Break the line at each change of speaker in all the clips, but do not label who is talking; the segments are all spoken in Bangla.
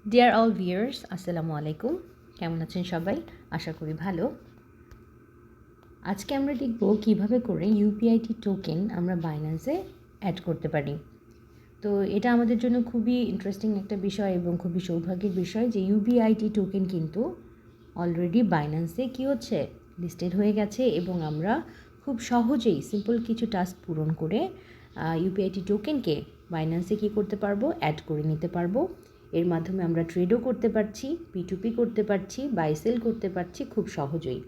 ডিয়ার অল ভিউয়ার্স, আসসালামু আলাইকুম। কেমন আছেন সবাই? আশা করি ভালো। আজকে আমরা দেখব কিভাবে করে ইউপিআইটি টোকেন আমরা বাইন্যান্সে অ্যাড করতে পারি। তো এটা আমাদের জন্য খুবই ইন্টারেস্টিং একটা বিষয় এবং খুবই সৌভাগ্যের বিষয় যে ইউপিআইটি টোকেন কিন্তু অলরেডি বাইন্যান্সে কী হচ্ছে, লিস্টেড হয়ে গেছে এবং আমরা খুব সহজেই সিম্পল কিছু টাস্ক পূরণ করে ইউপিআইটি টোকেনকে বাইন্যান্সে কী করতে পারবো, অ্যাড করে নিতে পারবো। এর মাধ্যমে আমরা ট্রেডও করতে পারছি, P2P করতে পারছি, বাই সেল করতে পারছি খুব সহজেই।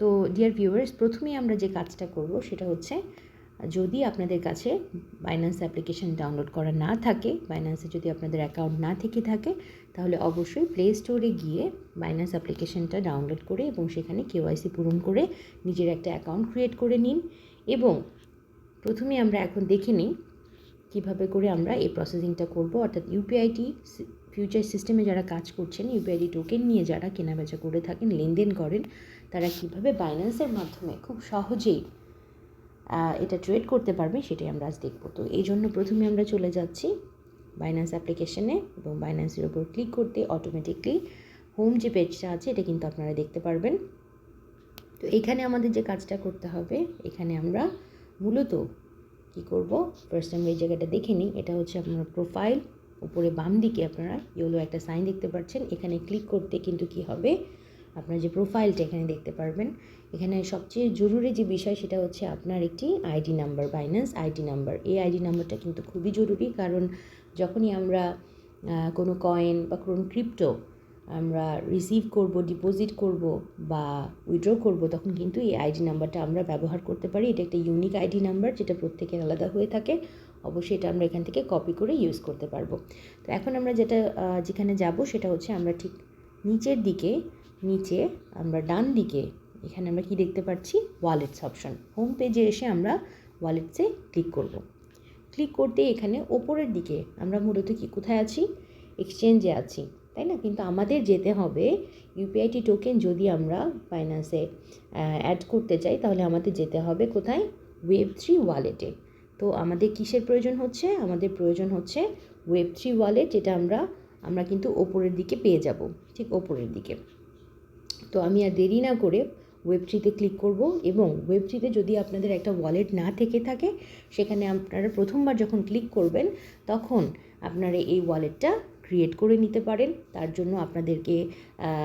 তো ডিয়ার ভিউয়ার্স, প্রথমেই আমরা যে কাজটা করব সেটা হচ্ছে, যদি আপনাদের কাছে বাইন্যান্স অ্যাপ্লিকেশন ডাউনলোড করা না থাকে, বাইন্যান্সে যদি আপনাদের অ্যাকাউন্ট না থেকে থাকে, তাহলে অবশ্যই প্লে স্টোরে গিয়ে বাইন্যান্স অ্যাপ্লিকেশনটা ডাউনলোড করে এবং সেখানে কেওয়াইসি পূরণ করে নিজের একটা অ্যাকাউন্ট ক্রিয়েট করে নিন। এবং প্রথমে আমরা এখন দেখে নিই কীভাবে করে আমরা এই প্রসেসিংটা করব, অর্থাৎ ইউপিআইটি ফিউচার সিস্টেমে যারা কাজ করছেন, ইউপিআইটি টোকেন নিয়ে যারা কেনাবেচা করে থাকেন, লেনদেন করেন, তারা কীভাবে বাইন্যান্সের মাধ্যমে খুব সহজেই এটা ট্রেড করতে পারবে সেটাই আমরা আজ দেখব। তো এই জন্য প্রথমে আমরা চলে যাচ্ছি বাইন্যান্স অ্যাপ্লিকেশনে এবং বাইন্যান্সের ওপর ক্লিক করতে অটোমেটিকলি হোম যে পেজটা আছে এটা কিন্তু আপনারা দেখতে পারবেন। তো এখানে আমাদের যে কাজটা করতে হবে, এখানে আমরা মূলত কী করব, ফার্স্ট আমরা এই জায়গাটা দেখে নিই। এটা হচ্ছে আপনার প্রোফাইল, উপরে বাম দিকে আপনারা ইয়েলো একটা সাইন দেখতে পাচ্ছেন। এখানে ক্লিক করতে কিন্তু কি হবে, আপনার যে প্রোফাইলটা এখানে দেখতে পারবেন। এখানে সবচেয়ে জরুরি যে বিষয় সেটা হচ্ছে আপনার একটি ID number, Binance ID number. এই আইডি নাম্বারটা কিন্তু খুবই জরুরি, কারণ যখনই আমরা কোনো কয়েন বা কোনো ক্রিপ্টো আমরা রিসিভ করব, ডিপোজিট করব বা উইথড্র করব, তখন কিন্তু এই আইডি নাম্বারটা আমরা ব্যবহার করতে পারি। এটা একটা ইউনিক আইডি নাম্বার যেটা প্রত্যেকের আলাদা হয়ে থাকে। অবশ্যই এটা আমরা এখান থেকে কপি করে ইউজ করতে পারবো। তো এখন আমরা যেখানে যাব সেটা হচ্ছে, আমরা ঠিক নিচের দিকে, নিচে আমরা ডান দিকে এখানে আমরা কি দেখতে পাচ্ছি, ওয়ালেটস অপশন। হোম পেজে এসে আমরা ওয়ালেটসে ক্লিক করব। ক্লিক করতে এখানে ওপরের দিকে আমরা মূলত কি কোথায় আছি, এক্সচেঞ্জে আছি, তাই না? কিন্তু আমাদের যেতে হবে ইউপিআইটি টোকেন যদি আমরা বাইন্যান্সে অ্যাড করতে চাই, তাহলে আমাদের যেতে হবে কোথায়, ওয়েব3 ওয়ালেটে। তো আমাদের কিসের প্রয়োজন হচ্ছে, আমাদের প্রয়োজন হচ্ছে ওয়েব3 ওয়ালেট, যেটা আমরা কিন্তু ওপরের দিকে পেয়ে যাব, ঠিক ওপরের দিকে। তো আমি আর দেরি না করে ওয়েব3তে ক্লিক করব এবং ওয়েব3তে যদি আপনাদের একটা ওয়ালেট না থেকে থাকে, সেখানে আপনারা প্রথমবার যখন ক্লিক করবেন তখন আপনারা এই ওয়ালেটটা ক্রিয়েট করে নিতে পারেন। তার জন্য আপনাদেরকে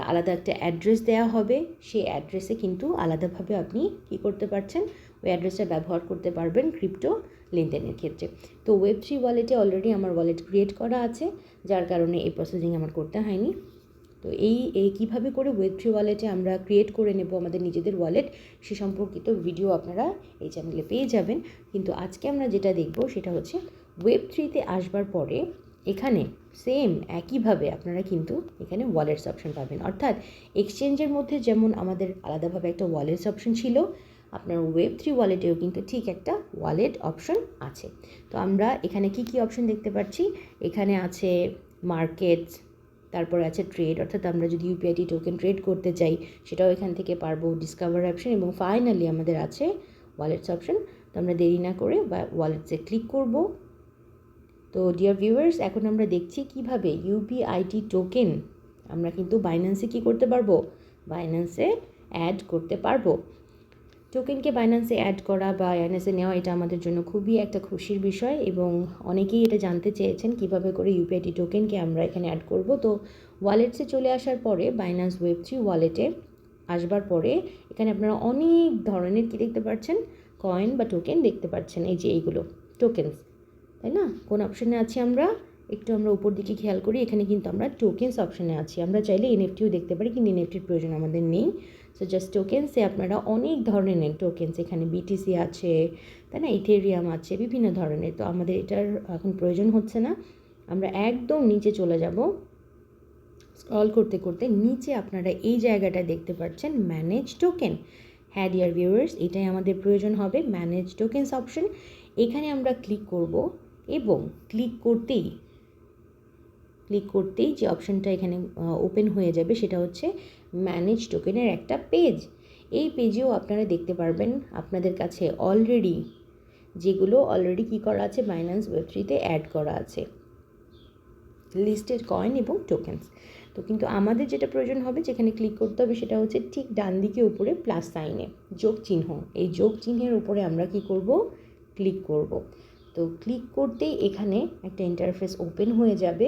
আলাদা একটা অ্যাড্রেস দেওয়া হবে। সেই অ্যাড্রেসে কিন্তু আলাদাভাবে আপনি কী করতে পারছেন, ওই অ্যাড্রেসটা ব্যবহার করতে পারবেন ক্রিপ্টো লেনদেনের ক্ষেত্রে। তো ওয়েব3 ওয়ালেটে অলরেডি আমার ওয়ালেট ক্রিয়েট করা আছে, যার কারণে এই প্রসেসিং আমার করতে হয়নি। তো এই কীভাবে করে ওয়েব3 ওয়ালেটে আমরা ক্রিয়েট করে নেব আমাদের নিজেদের ওয়ালেট, সে সম্পর্কিত ভিডিও আপনারা এই চ্যানেলে পেয়ে যাবেন। কিন্তু আজকে আমরা যেটা দেখব সেটা হচ্ছে, ওয়েব3তে আসবার পরে এখানে সেম একইভাবে আপনারা কিন্তু এখানে ওয়ালেটস অপশন পাবেন। অর্থাৎ এক্সচেঞ্জের মধ্যে যেমন আমাদের আলাদাভাবে একটা ওয়ালেটস অপশন ছিল, আপনার ওয়েব3 ওয়ালেটেও কিন্তু ঠিক একটা ওয়ালেট অপশন আছে। তো আমরা এখানে কি অপশন দেখতে পাচ্ছি, এখানে আছে মার্কেটস, তারপরে আছে ট্রেড, অর্থাৎ আমরা যদি ইউপিআইটি টোকেন ট্রেড করতে চাই সেটাও এখান থেকে পারবো, ডিসকভার অপশন, এবং ফাইনালি আমাদের আছে ওয়ালেটস অপশন। তো আমরা দেরি না করে ওয়ালেটসে ক্লিক করব। তো ডিয়ার ভিউয়ার্স, এখন আমরা দেখছি কিভাবে ইউপিআইটি টোকেন আমরা কিন্তু বাইন্যান্সে কী করতে পারবো, বাইন্যান্সে অ্যাড করতে পারবো। টোকেনকে বাইন্যান্সে অ্যাড করা বা বাইন্যান্সে নেওয়া, এটা আমাদের জন্য খুবই একটা খুশির বিষয় এবং অনেকেই এটা জানতে চেয়েছেন কীভাবে করে ইউপিআইটি টোকেনকে আমরা এখানে অ্যাড করব। তো ওয়ালেটসে চলে আসার পরে, বাইন্যান্স ওয়েব3 ওয়ালেটে আসবার পরে এখানে আপনারা অনেক ধরনের কী দেখতে পাচ্ছেন, কয়েন বা টোকেন দেখতে পাচ্ছেন। এই যে এইগুলো টোকেনস, তাই না? কোন অপশানে আছি আমরা, একটু আমরা উপর দিকে খেয়াল করি, এখানে কিন্তু আমরা টোকেন্স অপশানে আছি। আমরা চাইলে এনএফটিও দেখতে পারি, কিন্তু এনএফটির প্রয়োজন আমাদের নেই। সো জাস্ট টোকেন্সে আপনারা অনেক ধরনের টোকেন্স, এখানে বিটিসি আছে, তাই না, ইথেরিয়াম আছে, বিভিন্ন ধরনের। তো আমাদের এটার এখন প্রয়োজন হচ্ছে না, আমরা একদম নিচে চলে যাব। স্ক্রল করতে করতে নিচে আপনারা এই জায়গাটা দেখতে পাচ্ছেন, ম্যানেজ টোকেন। হ্যাঁ ডিয়ার ভিউয়ার্স, এটাই আমাদের প্রয়োজন হবে, ম্যানেজ টোকেন্স অপশন। এখানে আমরা ক্লিক করব এবং ক্লিক করতেই যে অপশানটা এখানে ওপেন হয়ে যাবে সেটা হচ্ছে ম্যানেজ টোকেনের একটা পেজ। এই পেজেও আপনারা দেখতে পারবেন আপনাদের কাছে যেগুলো অলরেডি কী করা আছে, বাইন্যান্স ওয়েব3তে অ্যাড করা আছে। লিস্টেড কয়েন এবং টোকেনস। তো কিন্তু আমাদের যেটা প্রয়োজন হবে, যেখানে ক্লিক করতে হবে, সেটা হচ্ছে ঠিক ডান দিকে উপরে প্লাস সাইনে যোগ চিহ্ন, এই যোগ চিহ্নের উপরে আমরা কি করব, ক্লিক করব। তো ক্লিক করতেই এখানে একটা ইন্টারফেস ওপেন হয়ে যাবে,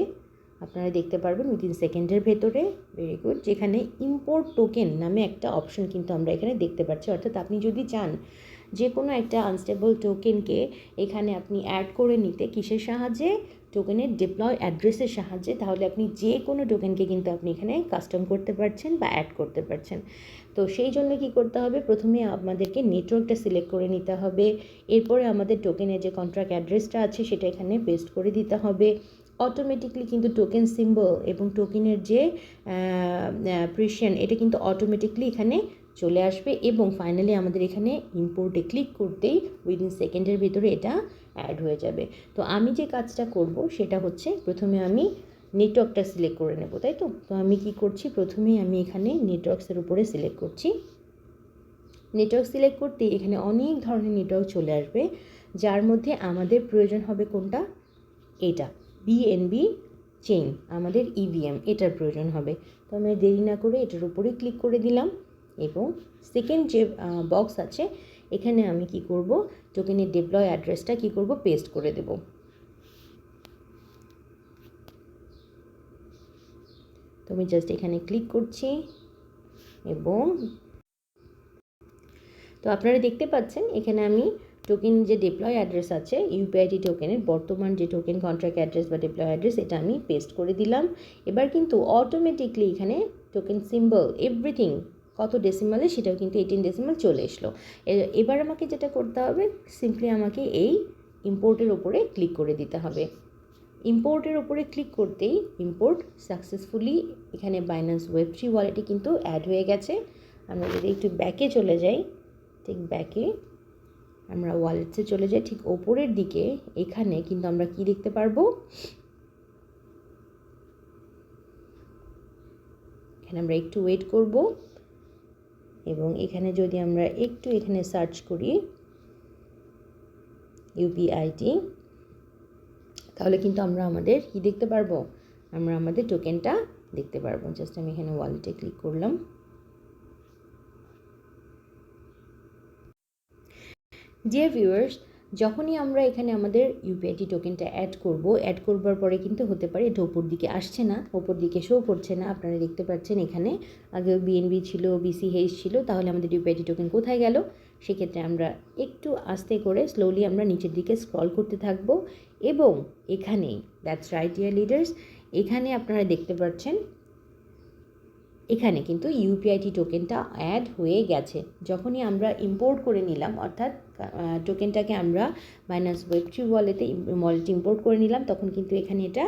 আপনারা দেখতে পারবেন উইদিন সেকেন্ডের ভেতরে। Very good. যেখানে ইম্পোর্ট টোকেন নামে একটা অপশন কিন্তু আমরা এখানে দেখতে পাচ্ছি। অর্থাৎ আপনি যদি চান যে কোনো একটা আনস্টেবল টোকেনকে এখানে আপনি অ্যাড করে নিতে, কিসের সাহায্যে, টোকেনের ডিপ্লয় অ্যাড্রেসের সাহায্যে, তাহলে আপনি যে কোনো টোকেনকে কিন্তু আপনি এখানে কাস্টম করতে পারছেন বা অ্যাড করতে পারছেন। তো সেই জন্য কি করতে হবে, প্রথমে আমাদেরকে নেটওয়ার্কটা সিলেক্ট করে নিতে হবে, এরপরে আমাদের টোকেনের যে কন্ট্রাক্ট অ্যাড্রেসটা আছে সেটা এখানে পেস্ট করে দিতে হবে। অটোমেটিকলি কিন্তু টোকেন সিম্বল এবং টোকেনের যে প্রিশন, এটা কিন্তু অটোমেটিকলি এখানে চলে আসবে এবং ফাইনালি আমাদের এখানে ইম্পোর্টে ক্লিক করতেই উইদিন সেকেন্ডের ভিতরে এটা অ্যাড হয়ে যাবে। তো আমি যে কাজটা করব সেটা হচ্ছে, প্রথমে আমি নেটওয়ার্কটা সিলেক্ট করে নেব, তাই তো। তো আমি কি করছি, প্রথমেই আমি এখানে নেটওয়ার্কসের উপরে সিলেক্ট করছি। নেটওয়ার্ক সিলেক্ট করতে এখানে অনেক ধরনের নেটওয়ার্ক চলে আসবে, যার মধ্যে আমাদের প্রয়োজন হবে কোনটা, এটা বিএনবি চেইন, আমাদের ইভিএম, এটার প্রয়োজন হবে। তো আমি দেরি না করে এটার উপরে ক্লিক করে দিলাম এবং সেকেন্ড যে বক্স আছে এখানে আমি কি করব, টোকেনের ডিপ্লয় অ্যাড্রেসটা কি করব, পেস্ট করে দেব। তো আমি জাস্ট এখানে ক্লিক করছি এবং তো আপনারা দেখতে পাচ্ছেন এখানে আমি টোকেন যে ডিপ্লয় অ্যাড্রেস আছে ইউপিআইটি টোকেনের, বর্তমান যে টোকেন কন্ট্রাক্ট অ্যাড্রেস বা ডিপ্লয় অ্যাড্রেস, এটা আমি পেস্ট করে দিলাম। এবার কিন্তু অটোমেটিকলি এখানে টোকেন সিম্বল এভরিথিং কত ডেসিমালে সেটাও কিন্তু 18 ডেসিমাল চলে এসলো। এবার আমাকে যেটা করতে হবে, সিম্পলি আমাকে এই ইম্পোর্টের ওপরে ক্লিক করে দিতে হবে। ইম্পোর্টের ওপরে ক্লিক করতেই ইম্পোর্ট সাকসেসফুলি এখানে বাইন্যান্স ওয়েব3 ওয়ালেটে কিন্তু অ্যাড হয়ে গেছে। আমরা যদি একটু ব্যাকে চলে যাই, ঠিক ব্যাকে আমরা ওয়ালেটসে চলে যাই, ঠিক ওপরের দিকে এখানে কিন্তু আমরা কি দেখতে পারবো, এখানে আমরা একটু ওয়েট করব এবং এখানে যদি আমরা একটু এখানে সার্চ করি ইউপিআইটি, তাহলে কিন্তু আমরা আমাদের কি দেখতে পারবো, আমরা আমাদের টোকেনটা দেখতে পারবো। জাস্ট আমি এখানে ওয়ালেটে ক্লিক করলাম। ডিয়ার ভিউয়ার্স, যখনই আমরা এখানে আমাদের ইউপিআইটি টোকেনটা অ্যাড করবার পরে কিন্তু হতে পারে এটা ওপর দিকে আসছে না, ওপর দিকে শো করছে না। আপনারা দেখতে পাচ্ছেন এখানে আগে বিএনবি ছিল, বিসিএইচ ছিল, তাহলে আমাদের ইউপিআইটি টোকেন কোথায় গেল। সেক্ষেত্রে আমরা একটু আস্তে করে স্লোলি আমরা নিচের দিকে স্ক্রল করতে থাকবো এবং এখানেই, দ্যাটস রাইট ডিয়ার লিডার্স, এখানে আপনারা দেখতে পাচ্ছেন এখানে কিন্তু ইউপিআইটি টোকেনটা অ্যাড হয়ে গেছে। যখনই আমরা ইম্পোর্ট করে নিলাম, অর্থাৎ টোকেনটাকে আমরা বাইন্যান্স ওয়েব3 ওয়ালেটে ইম্পোর্ট করে নিলাম, তখন কিন্তু এখানে এটা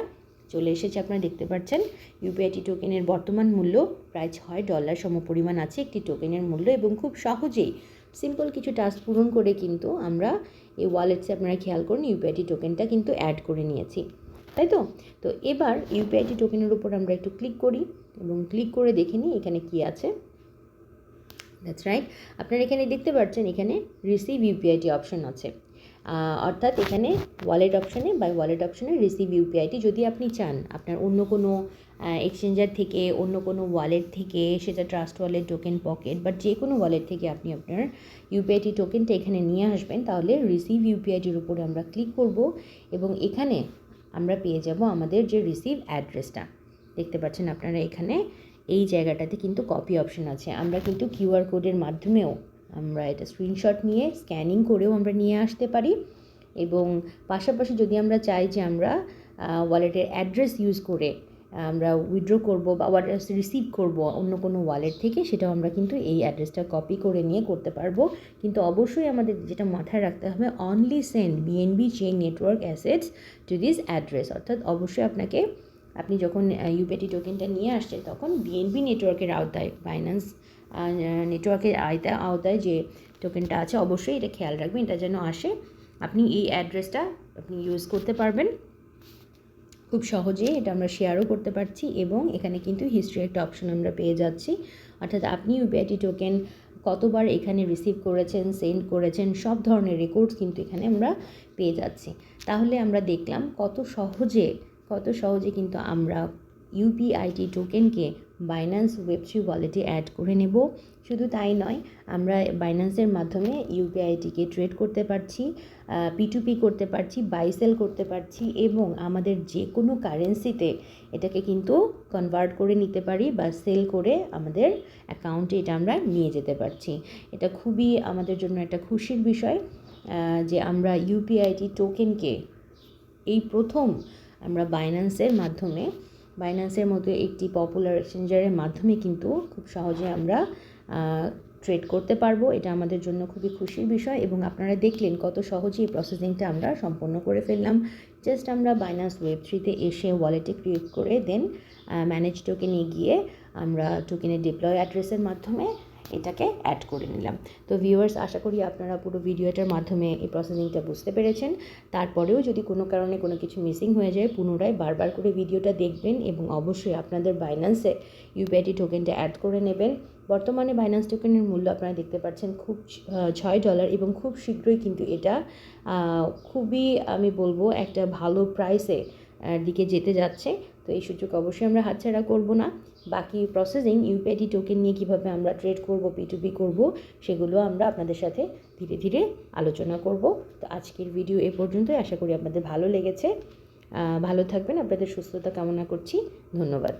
চলে এসেছে। আপনারা দেখতে পাচ্ছেন ইউপিআইটি টোকেনের বর্তমান মূল্য প্রায় $6 সমপরিমাণ আছে একটি টোকেনের মূল্য এবং খুব সহজেই সিম্পল কিছু টাস্ক পূরণ করে কিন্তু আমরা এই ওয়ালেটসে, আপনারা খেয়াল করুন, ইউপিআইটি টোকেনটা কিন্তু অ্যাড করে নিয়েছি, তাই তো। তো এবার ইউপিআইটি টোকেনের উপর আমরা একটু ক্লিক করি এবং ক্লিক করে দেখে নিই এখানে কি আছে। দ্যাটস রাইট, আপনারা এখানে দেখতে পাচ্ছেন এখানে রিসিভ ইউপিআইটি অপশন আছে, অর্থাৎ এখানে ওয়ালেট অপশনে রিসিভ ইউপিআইটি, যদি আপনি চান আপনার অন্য কোনো এক্সচেঞ্জার থেকে, অন্য কোনো ওয়ালেট থেকে, সেটা ট্রাস্ট ওয়ালেট, টোকেন পকেট বা যে কোনো ওয়ালেট থেকে আপনি আপনার ইউপিআইটি টোকেনটা এখানে নিয়ে আসবেন, তাহলে রিসিভ ইউপিআইটির উপরে আমরা ক্লিক করব এবং এখানে আমরা পেয়ে যাব আমাদের যে রিসিভ অ্যাড্রেসটা। দেখতে পাচ্ছেন আপনারা এখানে এই জায়গাটাতে কিন্তু কপি অপশন আছে। আমরা কিন্তু কিউআর কোডের মাধ্যমেও আমরা এটা স্ক্রিনশট নিয়ে স্ক্যানিং করেও আমরা নিয়ে আসতে পারি এবং পাশাপাশি যদি আমরা চাই যে আমরা ওয়ালেটের অ্যাড্রেস ইউজ করে আমরা উইথড্র করব বা রিসিভ করব অন্য কোনো ওয়ালেট থেকে, সেটাও আমরা কিন্তু এই অ্যাড্রেসটা কপি করে নিয়ে করতে পারবো। কিন্তু অবশ্যই আমাদের যেটা মাথায় রাখতে হবে, only send BNB chain network assets to this address, অর্থাৎ অবশ্যই আপনি যখন ইউপিআইটি টোকেনটা নিয়ে আসছেন তখন বিএনবি নেটওয়ার্কের আওতায়, বাইন্যান্স নেটওয়ার্কের আওতায় যে টোকেনটা আছে, অবশ্যই এটা খেয়াল রাখবেন, এটা যেন আসে। আপনি এই অ্যাড্রেসটা আপনি ইউজ করতে পারবেন খুব সহজেই। এটা আমরা শেয়ারও করতে পারছি এবং এখানে কিন্তু হিস্ট্রি একটা অপশন আমরা পেয়ে যাচ্ছি, অর্থাৎ আপনি ইউপিআইটি টোকেন কতবার এখানে রিসিভ করেছেন, সেন্ড করেছেন, সব ধরনের রেকর্ডস কিন্তু এখানে আমরা পেয়ে যাচ্ছি। তাহলে আমরা দেখলাম কত সহজে কত সহজে কিন্তু আমরা ইউপিআইটি টোকেনকে বাইন্যান্স ওয়েব3 ওয়ালেটে অ্যাড করে নেব। শুধু তাই নয়, আমরা বাইন্যান্সের মাধ্যমে ইউপিআইটিকে ট্রেড করতে পারছি, P2P করতে পারছি, বাই সেল করতে পারছি এবং আমাদের যে কোনো কারেন্সিতে এটাকে কিন্তু কনভার্ট করে নিতে পারি বা সেল করে আমাদের অ্যাকাউন্টে এটা আমরা নিয়ে যেতে পারছি। এটা খুবই আমাদের জন্য একটা খুশির বিষয় যে আমরা ইউপিআইটি টোকেনকে এই প্রথম আমরা বাইন্যান্সের মতো একটি পপুলার এক্সচেঞ্জারের মাধ্যমে কিন্তু খুব সহজে আমরা ট্রেড করতে পারবো। এটা আমাদের জন্য খুবই খুশির বিষয় এবং আপনারা দেখলেন কত সহজে এই প্রসেসিংটা আমরা সম্পন্ন করে ফেললাম। জাস্ট আমরা বাইন্যান্স ওয়েব3তে এসে ওয়ালেটে ক্রিয়েট করে দেন ম্যানেজ টোকেনে গিয়ে আমরা টোকেনের ডিপ্লয় অ্যাড্রেসের মাধ্যমে এটাকে অ্যাড করে নিলাম। তো ভিউয়ার্স, আশা করি আপনারা পুরো ভিডিওটার মাধ্যমে এই প্রসেসিংটা বুঝতে পেরেছেন। তারপরেও যদি কোনো কারণে কোনো কিছু মিসিং হয়ে যায়, পুনরায় বারবার করে ভিডিওটা দেখবেন এবং অবশ্যই আপনাদের বাইন্যান্সে ইউপিআইটি টোকেনটা অ্যাড করে নেবেন। বর্তমানে বাইন্যান্স টোকেনের মূল্য আপনারা দেখতে পাচ্ছেন খুব $6 এবং খুব শীঘ্রই কিন্তু এটা খুবই আমি বলবো একটা ভালো প্রাইসে দিকে যেতে যাচ্ছে। তো এই সুযোগ অবশ্যই আমরা হাতছাড়া করব না। বাকি প্রসেসিং ইউপিআইটি টোকেন নিয়ে কীভাবে আমরা ট্রেড করব, P2P করব, সেগুলো আমরা আপনাদের সাথে ধীরে ধীরে আলোচনা করব। তো আজকের ভিডিও এ পর্যন্তই। আশা করি আপনাদের ভালো লেগেছে। ভালো থাকবেন, আপনাদের সুস্থতা কামনা করছি। ধন্যবাদ।